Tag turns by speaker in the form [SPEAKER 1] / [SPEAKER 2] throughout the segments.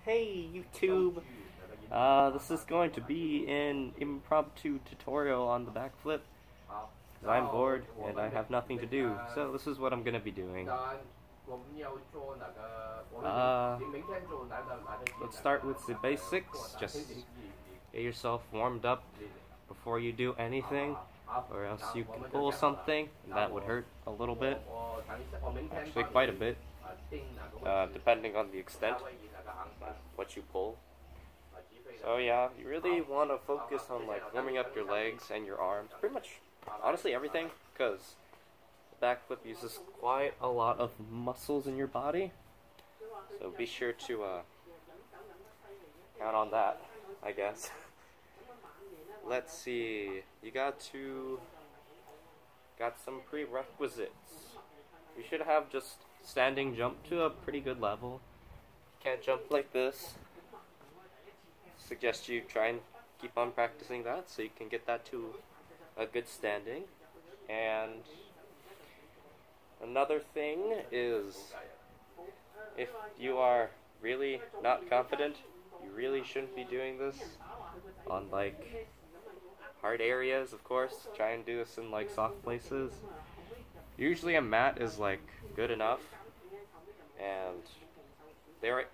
[SPEAKER 1] Hey YouTube! This is going to be an impromptu tutorial on the backflip, because I'm bored and I have nothing to do, so this is what I'm going to be doing. Let's start with the basics. Just get yourself warmed up before you do anything, or else you can pull something, and that would hurt a little bit. Actually quite a bit, depending on the extent what you pull. So yeah, you really want to focus on like warming up your legs and your arms, pretty much honestly everything, because the backflip uses quite a lot of muscles in your body, so be sure to count on that, I guess. Let's see, you got some prerequisites. You should have just standing jump to a pretty good level. You can't jump like this. Suggest you try and keep on practicing that so you can get that to a good standing. And another thing is, if you are really not confident, you really shouldn't be doing this on like hard areas, of course. Try and do this in like soft places. Usually a mat is like good enough, and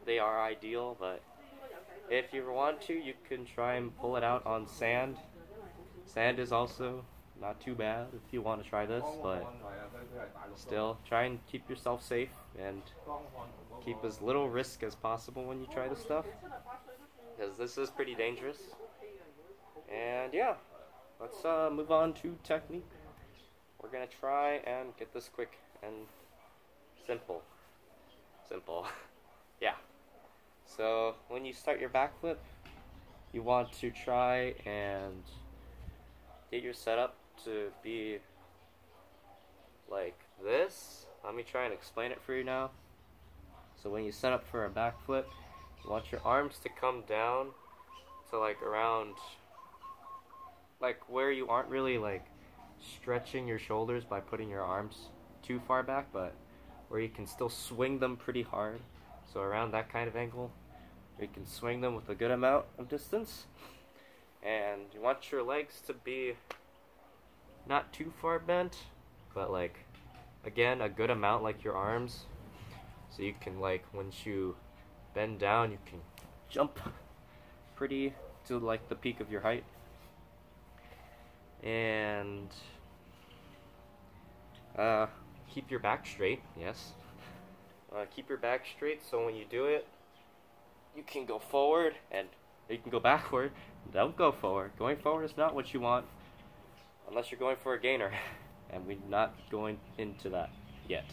[SPEAKER 1] they are ideal, but if you want to, you can try and pull it out on sand. Sand is also not too bad if you want to try this, but still, try and keep yourself safe and keep as little risk as possible when you try this stuff, because this is pretty dangerous. And yeah, let's move on to technique. We're gonna try and get this quick and simple. Yeah. So when you start your backflip, you want to try and get your setup to be like this. Let me try and explain it for you now. So when you set up for a backflip, you want your arms to come down to like around like where you aren't really like stretching your shoulders by putting your arms too far back, but where you can still swing them pretty hard. So around that kind of angle, where you can swing them with a good amount of distance. And you want your legs to be not too far bent, but like, again, a good amount like your arms. So you can like, once you bend down, you can jump pretty to like the peak of your height. And keep your back straight, yes. Keep your back straight so when you do it, you can go forward and you can go backward. Don't go forward. Going forward is not what you want unless you're going for a gainer, and we're not going into that yet.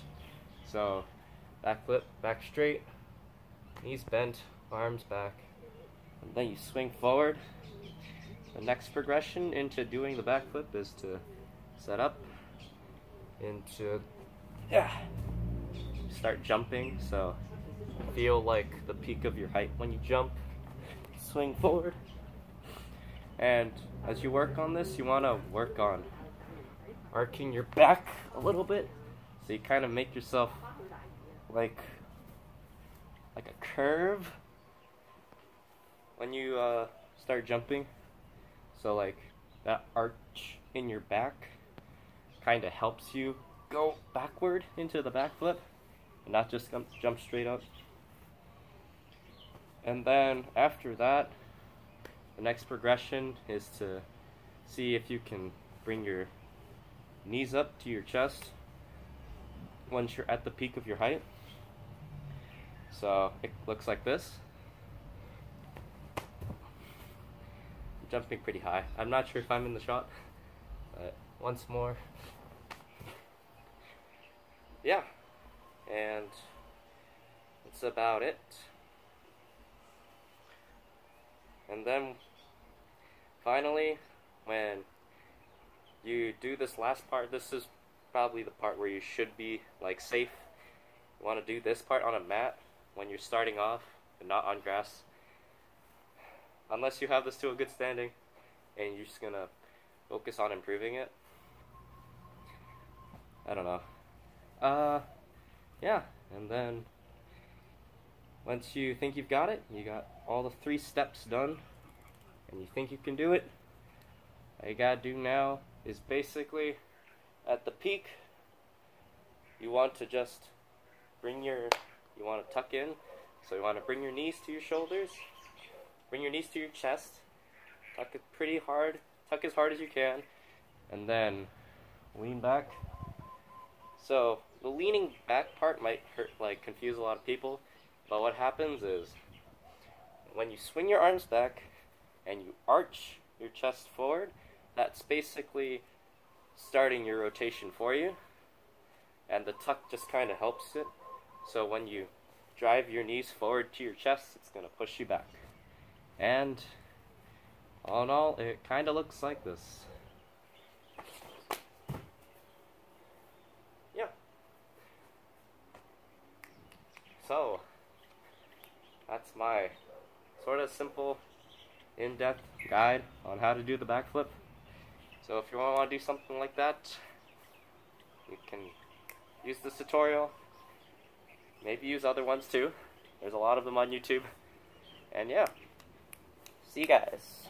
[SPEAKER 1] So backflip, back straight, knees bent, arms back, and then you swing forward. The next progression into doing the backflip is to set up into start jumping, so feel like the peak of your height when you jump. Swing forward, and as you work on this, you want to work on arcing your back a little bit, so you kind of make yourself like a curve when you start jumping. So like that arch in your back kind of helps you go backward into the backflip and not just jump straight up. And then after that, the next progression is to see if you can bring your knees up to your chest once you're at the peak of your height. So it looks like this. Jumping pretty high. I'm not sure if I'm in the shot, but once more. Yeah, and that's about it. And then finally, when you do this last part, this is probably the part where you should be like safe. You want to do this part on a mat when you're starting off, and not on grass. Unless you have this to a good standing and you're just gonna focus on improving it. I don't know. Yeah, and then Once you think you've got it, you got all the 3 steps done, and you think you can do it, all you gotta do now is basically, at the peak, you want to just you want to tuck in, so you want to bring your knees to your shoulders, bring your knees to your chest, tuck it pretty hard, tuck as hard as you can, and then lean back. So the leaning back part might confuse a lot of people, but what happens is when you swing your arms back and you arch your chest forward, that's basically starting your rotation for you, and the tuck just kind of helps it. So when you drive your knees forward to your chest, it's going to push you back. And all in all, it kind of looks like this. Yeah. So that's my sort of simple, in-depth guide on how to do the backflip. So if you want to do something like that, you can use this tutorial. Maybe use other ones too. There's a lot of them on YouTube. And yeah, see you guys.